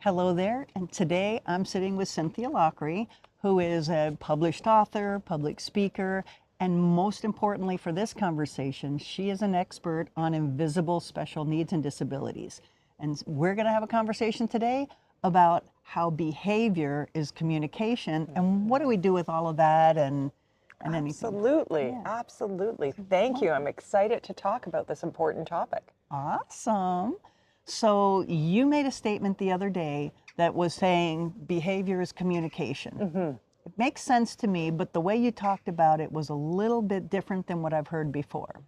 Hello there, and today I'm sitting with Cynthia Lockrey, who is a published author, public speaker, and most importantly for this conversation, she is an expert on invisible special needs and disabilities. And we're going to have a conversation today about how behavior is communication, and what do we do with all of that and anything. Absolutely, Yeah. absolutely. Thank you. I'm excited to talk about this important topic. Awesome. So you made a statement the other day that was saying behavior is communication. It makes sense to me, but the way you talked about it was a little bit different than what I've heard before.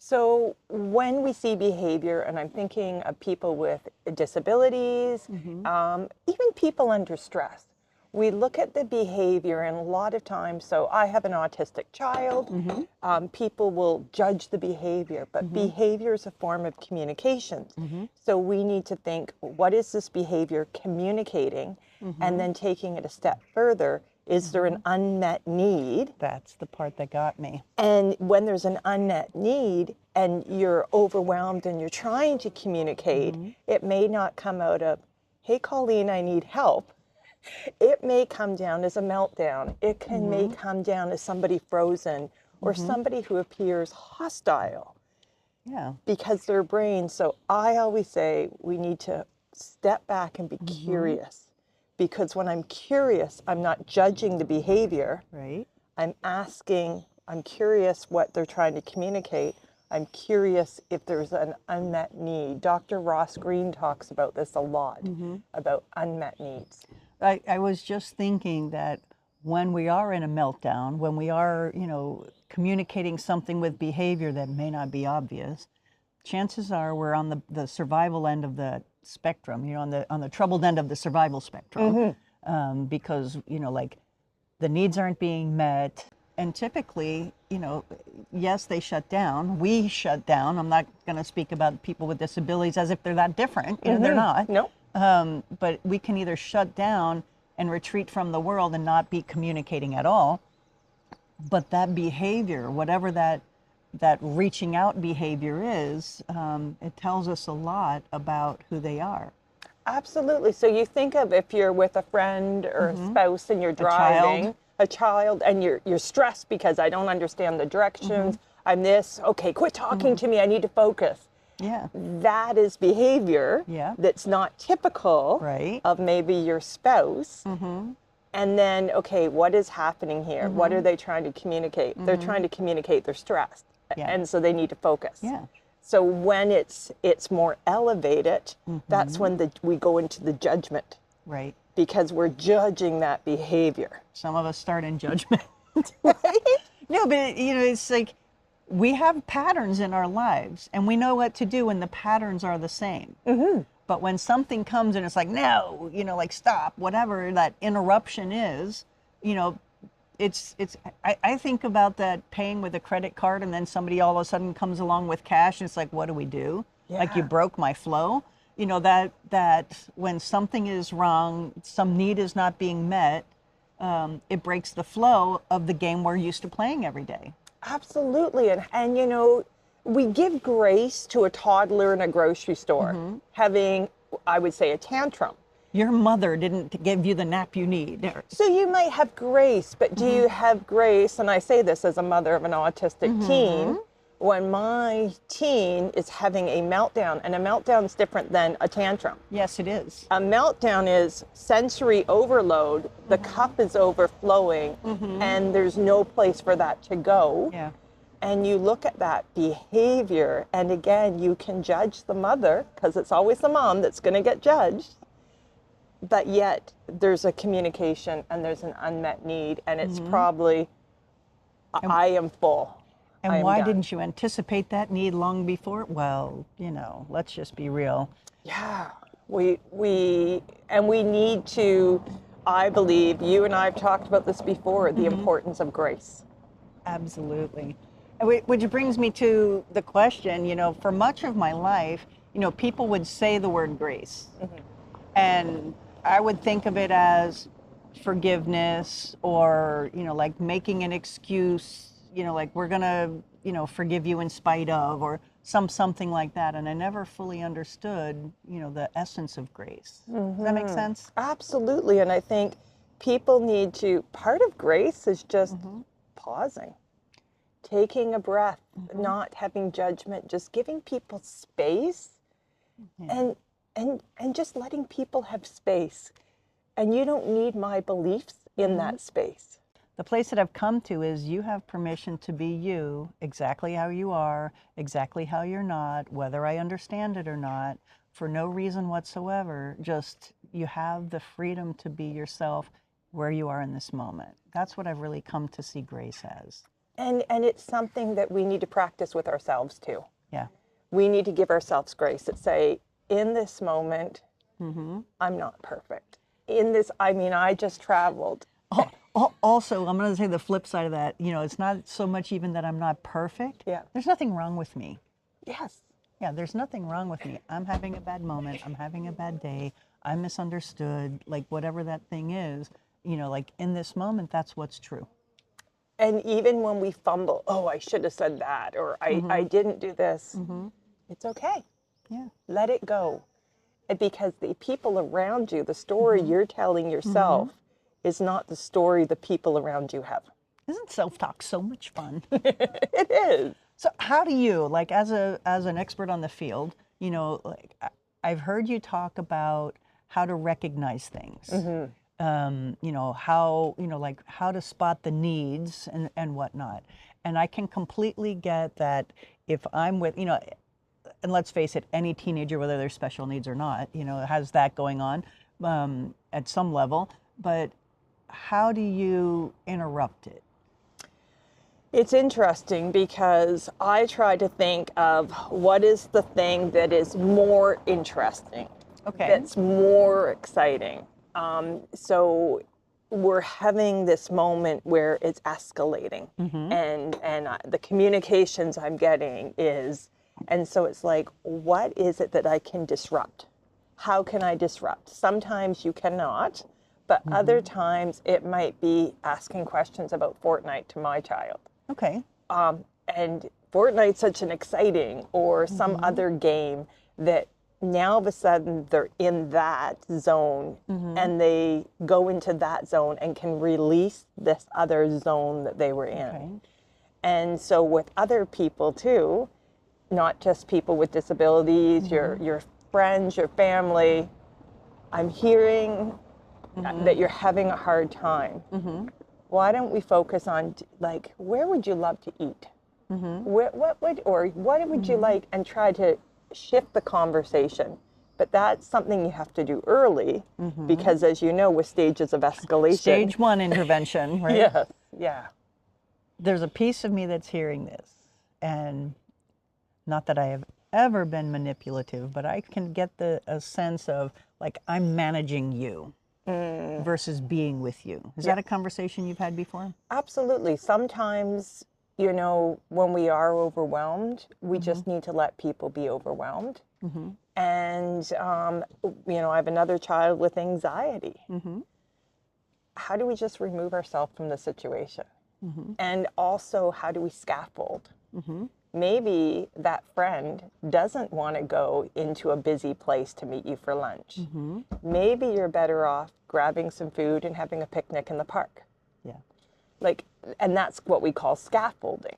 So when we see behavior, and I'm thinking of people with disabilities, even people under stress, we look at the behavior, and a lot of times, so I have an autistic child, people will judge the behavior, but behavior is a form of communication. So we need to think, what is this behavior communicating? And then taking it a step further, is there an unmet need? That's the part that got me. And when there's an unmet need and you're overwhelmed and you're trying to communicate, it may not come out of, hey, Colleen, I need help. It may come down as a meltdown. It may come down as somebody frozen or somebody who appears hostile. Yeah. Because their brain. So I always say we need to step back and be curious. Because when I'm curious, I'm not judging the behavior. Right. I'm curious what they're trying to communicate. I'm curious if there's an unmet need. Dr. Ross Greene talks about this a lot, about unmet needs. I was just thinking that when we are in a meltdown, when we are, communicating something with behavior that may not be obvious, chances are we're on the survival end of the spectrum, on the troubled end of the survival spectrum, because, like the needs aren't being met. And typically, yes, they shut down. We shut down. I'm not going to speak about people with disabilities as if they're that different. They're not. No. But we can either shut down and retreat from the world and not be communicating at all. But that behavior, whatever that reaching out behavior is, it tells us a lot about who they are. Absolutely. So you think of if you're with a friend or a spouse and you're driving, a child, and you're stressed because I don't understand the directions. I'm this. Okay, quit talking to me. I need to focus. Yeah. That is behavior that's not typical of maybe your spouse. And then, okay, what is happening here? What are they trying to communicate? They're trying to communicate they're stressed. And so they need to focus. Yeah. So when it's more elevated, that's when we go into the judgment. Right. Because we're judging that behavior. Some of us start in judgment. Right? No, but it's like we have patterns in our lives and we know what to do when the patterns are the same. But when something comes and it's like, no, like stop, whatever that interruption is, I think about that paying with a credit card and then somebody all of a sudden comes along with cash and it's like, what do we do? Yeah. Like you broke my flow. That when something is wrong, some need is not being met, it breaks the flow of the game we're used to playing every day. Absolutely. And we give grace to a toddler in a grocery store having, I would say, a tantrum. Your mother didn't give you the nap you need. So you might have grace, but do you have grace? And I say this as a mother of an autistic teen. When my teen is having a meltdown, and a meltdown is different than a tantrum. Yes, it is. A meltdown is sensory overload. The cup is overflowing, and there's no place for that to go. Yeah. And you look at that behavior, and again, you can judge the mother, because it's always the mom that's going to get judged. But yet, there's a communication, and there's an unmet need, and it's probably, I am full. And why didn't you anticipate that need long before? Well, let's just be real. Yeah, we need to, I believe, you and I have talked about this before, the importance of grace. Absolutely. Which brings me to the question, for much of my life, people would say the word grace. And I would think of it as forgiveness or, like making an excuse, like we're going to, forgive you in spite of, or something like that, and I never fully understood, the essence of grace. Does that make sense? Absolutely. And I think people need to, part of grace is just pausing, taking a breath, not having judgment, just giving people space and just letting people have space. And you don't need my beliefs in that space. The place that I've come to is you have permission to be you, exactly how you are, exactly how you're not, whether I understand it or not, for no reason whatsoever. Just you have the freedom to be yourself where you are in this moment. That's what I've really come to see grace as. And it's something that we need to practice with ourselves too. Yeah. We need to give ourselves grace and say, in this moment, I'm not perfect. In this, I just traveled. Also, I'm going to say the flip side of that, it's not so much even that I'm not perfect. Yeah. There's nothing wrong with me. Yes. Yeah, there's nothing wrong with me. I'm having a bad moment. I'm having a bad day. I'm misunderstood. Like whatever that thing is, like in this moment, that's what's true. And even when we fumble, oh, I should have said that, or I didn't do this, it's okay. Yeah. Let it go. Because the people around you, the story you're telling yourself is not the story the people around you have. Isn't self-talk so much fun? It is. So how do you, like as an expert on the field, like I've heard you talk about how to recognize things, how, like how to spot the needs and whatnot. And I can completely get that if I'm with, and let's face it, any teenager, whether they're special needs or not, has that going on at some level. But how do you interrupt it? It's interesting because I try to think of what is the thing that is more interesting, that's more exciting. So we're having this moment where it's escalating, and the communications I'm getting is, and so it's like, what is it that I can disrupt? How can I disrupt? Sometimes you cannot, but other times it might be asking questions about Fortnite to my child. Okay. And Fortnite's such an exciting, or some other game that now all of a sudden they're in that zone and they go into that zone and can release this other zone that they were in. Okay. And so with other people too, not just people with disabilities, your friends, your family, I'm hearing that you're having a hard time. Why don't we focus on, like, where would you love to eat? What would you like, and try to shift the conversation. But that's something you have to do early, because as you know, with stages of escalation. Stage 1 intervention, right? Yes, yeah. There's a piece of me that's hearing this, and not that I have ever been manipulative, but I can get a sense of, like, I'm managing you versus being with you. Is that a conversation you've had before? Absolutely. Sometimes, when we are overwhelmed, we just need to let people be overwhelmed. And, I have another child with anxiety. How do we just remove ourselves from the situation? And also, how do we scaffold? Maybe that friend doesn't want to go into a busy place to meet you for lunch. Maybe you're better off grabbing some food and having a picnic in the park. Yeah. Like, and that's what we call scaffolding.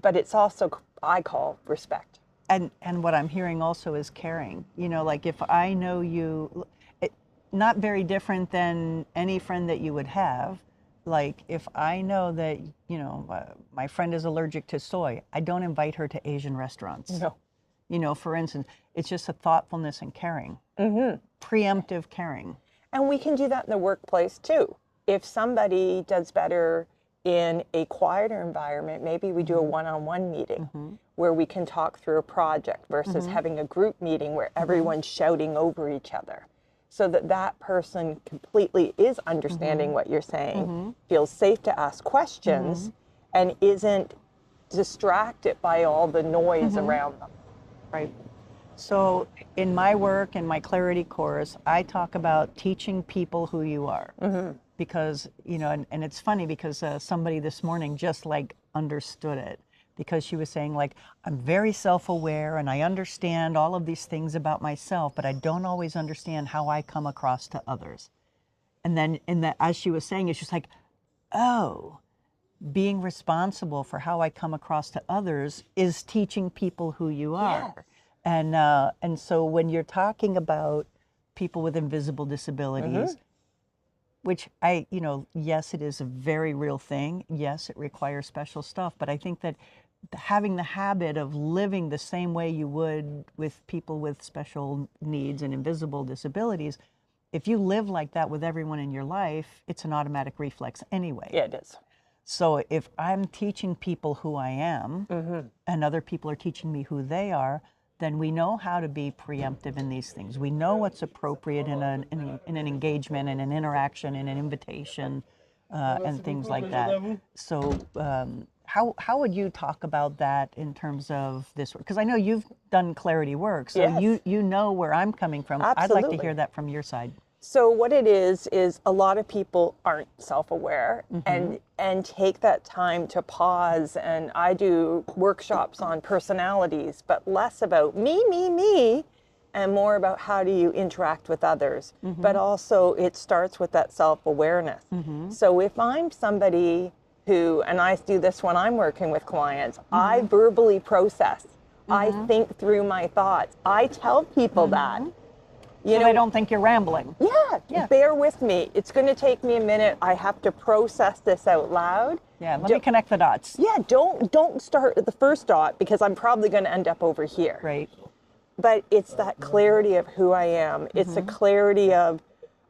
But it's also, I call respect. And what I'm hearing also is caring. Like if I know you, not very different than any friend that you would have. Like if I know that, my friend is allergic to soy, I don't invite her to Asian restaurants. No. For instance, it's just a thoughtfulness and caring. Preemptive caring. And we can do that in the workplace too. If somebody does better in a quieter environment, maybe we do a one-on-one meeting where we can talk through a project versus having a group meeting where everyone's shouting over each other. So that person completely is understanding what you're saying, feels safe to ask questions, and isn't distracted by all the noise around them. Right. So in my work, in my clarity course, I talk about teaching people who you are. Because, and it's funny because somebody this morning just like understood it. because she was saying, like, I'm very self-aware and I understand all of these things about myself, but I don't always understand how I come across to others. And then as she was saying, it's just like, oh, being responsible for how I come across to others is teaching people who you are. Yes. And so when you're talking about people with invisible disabilities, which yes, it is a very real thing. Yes, it requires special stuff, but I think that having the habit of living the same way you would with people with special needs and invisible disabilities, if you live like that with everyone in your life, it's an automatic reflex anyway. Yeah, it is. So if I'm teaching people who I am, and other people are teaching me who they are, then we know how to be preemptive in these things. We know what's appropriate in an engagement, in an interaction, in an invitation, and things like that. So how would you talk about that in terms of this work? Because I know you've done clarity work, so Yes. you know where I'm coming from. I'd like Absolutely. to hear that from your side. So what it is a lot of people aren't self-aware and take that time to pause. And I do workshops on personalities, but less about me, and more about how do you interact with others. But also it starts with that self-awareness. So if I'm somebody who, and I do this when I'm working with clients, I verbally process. I think through my thoughts. I tell people that. So they don't think you're rambling. Yeah, bear with me. It's going to take me a minute. I have to process this out loud. Yeah, let me connect the dots. Yeah, don't start at the first dot because I'm probably going to end up over here. Right. But it's that clarity of who I am. It's a clarity of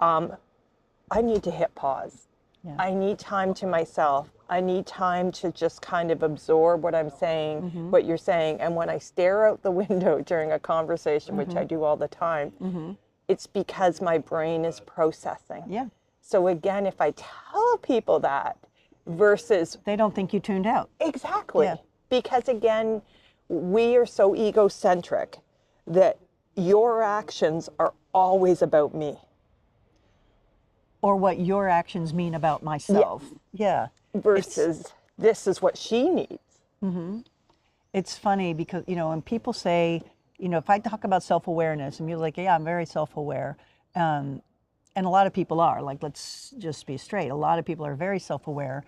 I need to hit pause. Yeah. I need time to myself. I need time to just kind of absorb what I'm saying, what you're saying. And when I stare out the window during a conversation, which I do all the time, it's because my brain is processing. Yeah. So again, if I tell people that versus... They don't think you tuned out. Exactly. Yeah. Because again, we are so egocentric that your actions are always about me. Or what your actions mean about myself. Yeah. Versus this is what she needs. It's funny because, when people say, if I talk about self-awareness and you're like, yeah, I'm very self-aware. And a lot of people are, like, let's just be straight. A lot of people are very self-aware.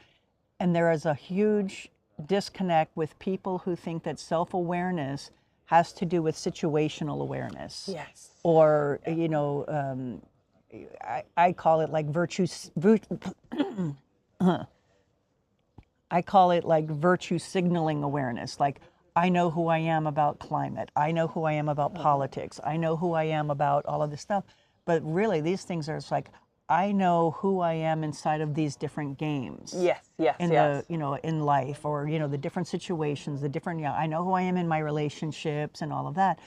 And there is a huge disconnect with people who think that self-awareness has to do with situational awareness. Yes. Or, I call it like I call it like virtue signaling awareness. Like, I know who I am about climate. I know who I am about politics. I know who I am about all of this stuff. But really, these things are, it's like, I know who I am inside of these different games. Yes. In in life, or, the different situations, the different, I know who I am in my relationships and all of that.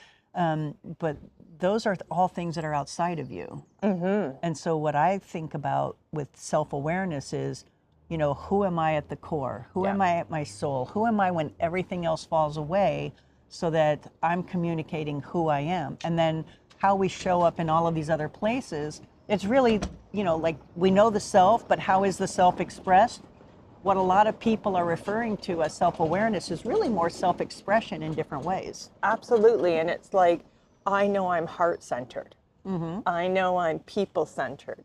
But those are all things that are outside of you. And so what I think about with self-awareness is, who am I at the core? Who am I at my soul? Who am I when everything else falls away, so that I'm communicating who I am? And then how we show up in all of these other places, it's really, like, we know the self, but how is the self expressed? What a lot of people are referring to as self-awareness is really more self-expression in different ways. Absolutely. And it's like, I know I'm heart-centered. I know I'm people-centered.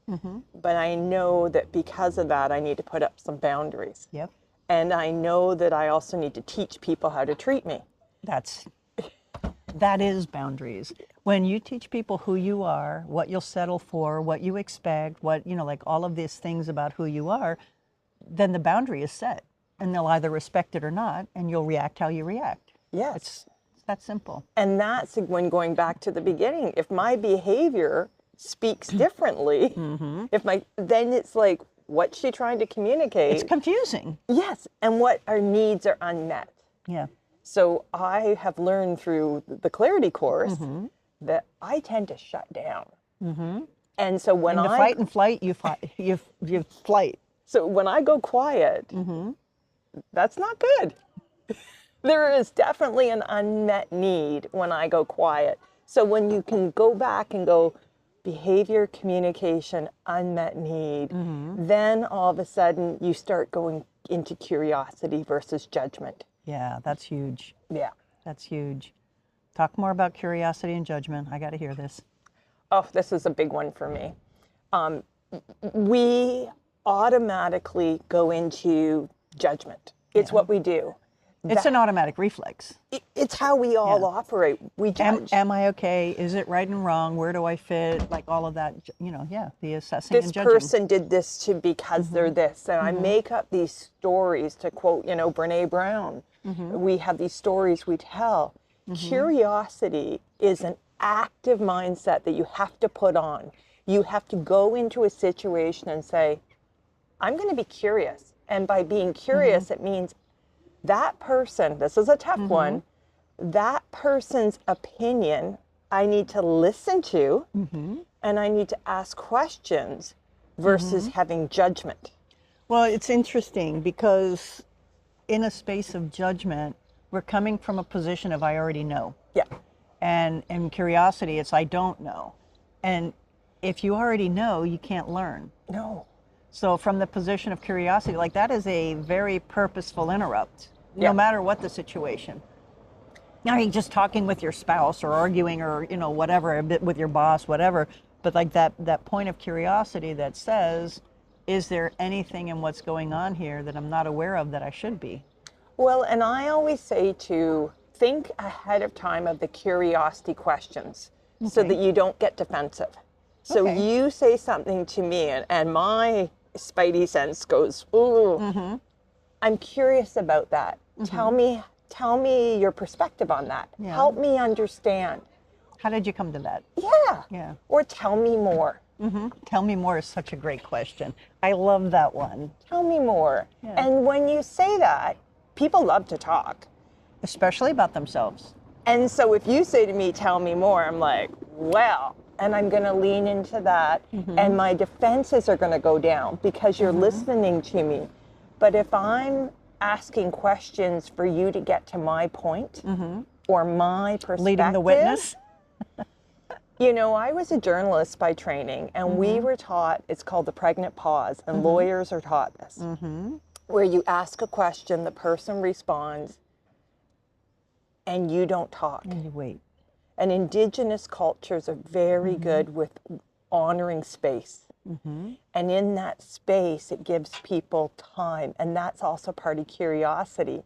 But I know that because of that, I need to put up some boundaries. Yep. And I know that I also need to teach people how to treat me. That is boundaries. When you teach people who you are, what you'll settle for, what you expect, what, like all of these things about who you are, then the boundary is set. And they'll either respect it or not, and you'll react how you react. Yes. It's that simple. And that's when going back to the beginning. If my behavior speaks differently, then it's like, what's she trying to communicate? It's confusing. Yes. And what our needs are unmet. Yeah. So I have learned through the clarity course that I tend to shut down. And so when In the fight and flight, you flight. So when I go quiet, that's not good. There is definitely an unmet need when I go quiet. So when you can go back and go, behavior, communication, unmet need, then all of a sudden you start going into curiosity versus judgment. Yeah, that's huge. Yeah. That's huge. Talk more about curiosity and judgment. I got to hear this. Oh, this is a big one for me. We automatically go into judgment. It's what we do. It's an automatic reflex. It's how we all operate. We judge. Am I okay? Is it right and wrong? Where do I fit? Like all of that, the assessing This and judging. person did this because they're this. And I make up these stories to quote, Brene Brown. We have these stories we tell. Curiosity is an active mindset that you have to put on. You have to go into a situation and say, I'm going to be curious. And by being curious, it means that person, this is a tough one, that person's opinion I need to listen to and I need to ask questions versus having judgment. Well, it's interesting because in a space of judgment, we're coming from a position of I already know. Yeah. And in curiosity, it's I don't know. And if you already know, you can't learn. No. So from the position of curiosity, like that is a very purposeful interrupt, no matter what the situation. You're just talking with your spouse or arguing or, whatever, a bit with your boss, whatever. But like that point of curiosity that says, is there anything in what's going on here that I'm not aware of that I should be? Well, and I always say to think ahead of time of the curiosity questions so that you don't get defensive. So you say something to me and my spidey sense goes, ooh, I'm curious about that. Tell me your perspective on that. Yeah. Help me understand. How did you come to that? Yeah. Yeah. Or tell me more. Tell me more is such a great question. I love that one. Tell me more. Yeah. And when you say that, people love to talk. Especially about themselves. And so if you say to me, tell me more, I'm like, well, and I'm going to lean into that. And my defenses are going to go down because you're listening to me. But if I'm asking questions for you to get to my point or my perspective. Leading the witness. I was a journalist by training, and we were taught, it's called the pregnant pause, and lawyers are taught this, where you ask a question, the person responds, and you don't talk. And you wait. And Indigenous cultures are very good with honoring space. And in that space, it gives people time. And that's also part of curiosity.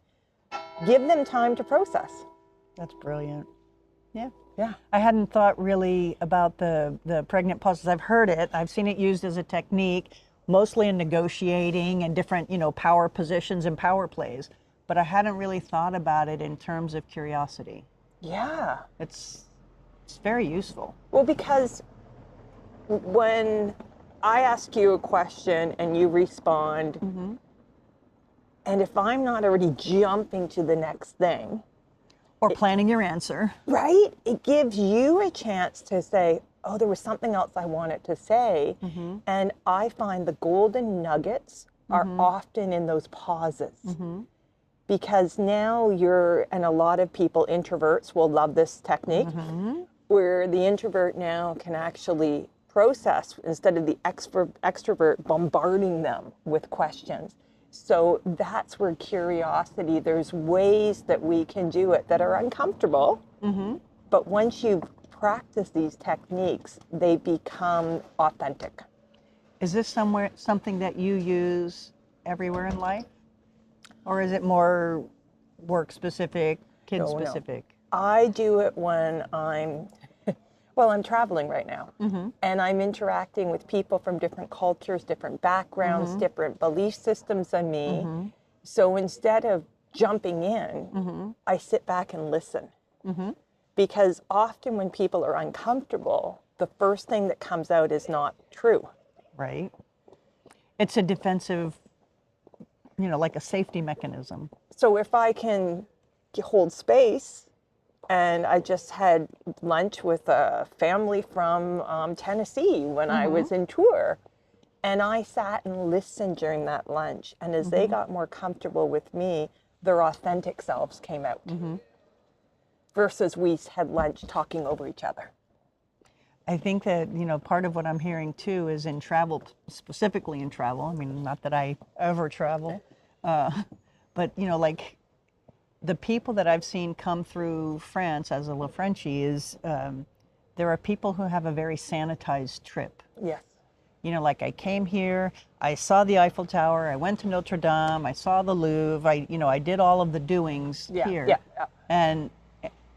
Give them time to process. That's brilliant. Yeah. Yeah. I hadn't thought really about the pregnant pauses. I've heard it. I've seen it used as a technique, mostly in negotiating and different, power positions and power plays. But I hadn't really thought about it in terms of curiosity. Yeah. It's very useful. Well, because when I ask you a question and you respond, and if I'm not already jumping to the next thing, Or planning your answer. right? It gives you a chance to say, oh, there was something else I wanted to say. And I find the golden nuggets are often in those pauses. Because now and a lot of people, introverts, will love this technique, where the introvert now can actually process instead of the extrovert bombarding them with questions. So that's where curiosity, there's ways that we can do it that are uncomfortable, but once you practice these techniques, they become authentic. Is this something that you use everywhere in life? Or is it more work specific, kid specific? I do it when I'm traveling right now, and I'm interacting with people from different cultures, different backgrounds, different belief systems than me. So instead of jumping in, I sit back and listen. Because often when people are uncomfortable, the first thing that comes out is not true. Right. It's a defensive, like a safety mechanism. So if I can hold space, and I just had lunch with a family from Tennessee when I was in tour, and I sat and listened during that lunch. And as they got more comfortable with me, their authentic selves came out. Versus we had lunch talking over each other. I think that, part of what I'm hearing too is in travel, specifically in travel. I mean, not that I ever travel, but, like the people that I've seen come through France as a La Frenchie is there are people who have a very sanitized trip. Yes. You know, like I came here, I saw the Eiffel Tower, I went to Notre Dame, I saw the Louvre, I did all of the doings here. Yeah, yeah. And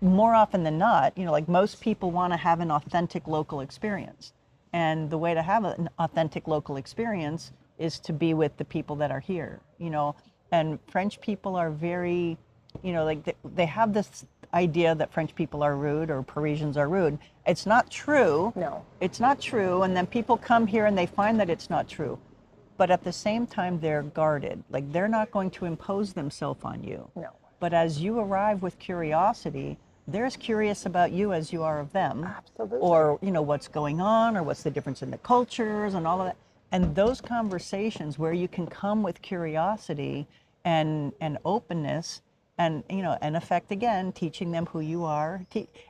more often than not, like most people want to have an authentic local experience. And the way to have an authentic local experience is to be with the people that are here, And French people are very, like they have this idea that French people are rude or Parisians are rude. It's not true. No. It's not true. And then people come here and they find that it's not true. But at the same time, they're guarded. Like they're not going to impose themselves on you. No. But as you arrive with curiosity, they're as curious about you as you are of them. Absolutely. Or, what's going on or what's the difference in the cultures and all of that. And those conversations where you can come with curiosity and openness and, in effect, again, teaching them who you are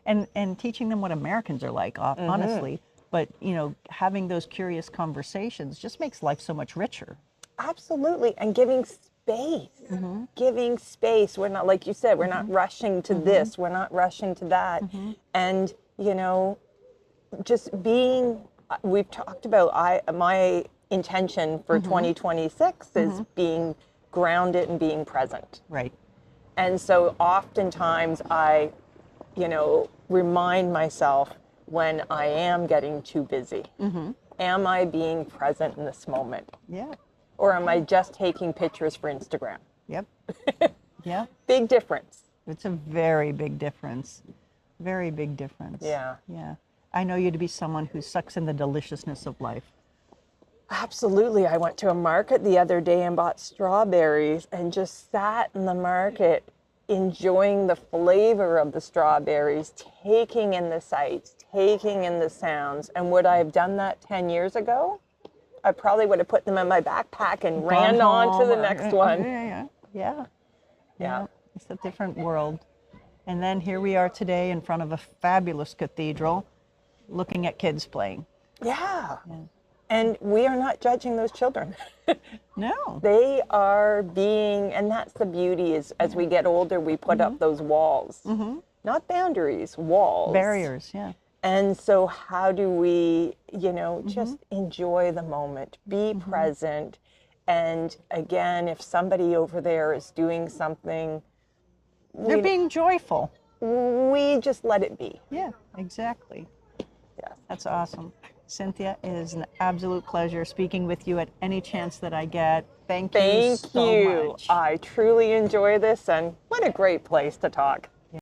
and teaching them what Americans are like, honestly. But, having those curious conversations just makes life so much richer. Absolutely. And giving space. Giving space. We're not, like you said, we're not rushing to this. We're not rushing to that. And, just being, we've talked about my intention for 2026 is being grounded and being present. Right. And so oftentimes I, remind myself when I am getting too busy. Am I being present in this moment? Yeah. Or am I just taking pictures for Instagram? Yep. Yeah. Big difference. It's a very big difference. Very big difference. Yeah. Yeah. I know you to be someone who sucks in the deliciousness of life. Absolutely. I went to a market the other day and bought strawberries and just sat in the market enjoying the flavor of the strawberries, taking in the sights, taking in the sounds. And would I have done that 10 years ago? I probably would have put them in my backpack and ran on to the next one. Yeah. It's a different world. And then here we are today in front of a fabulous cathedral looking at kids playing. Yeah. And we are not judging those children. No. They are being, and that's the beauty is as we get older, we put up those walls. Not boundaries, walls. Barriers, yeah. And so how do we, just enjoy the moment, be present. And again, if somebody over there is doing something, They're being joyful. We just let it be. Yeah, exactly. Yes. That's awesome. Cynthia, it is an absolute pleasure speaking with you at any chance that I get. Thank you so much. I truly enjoy this, and what a great place to talk.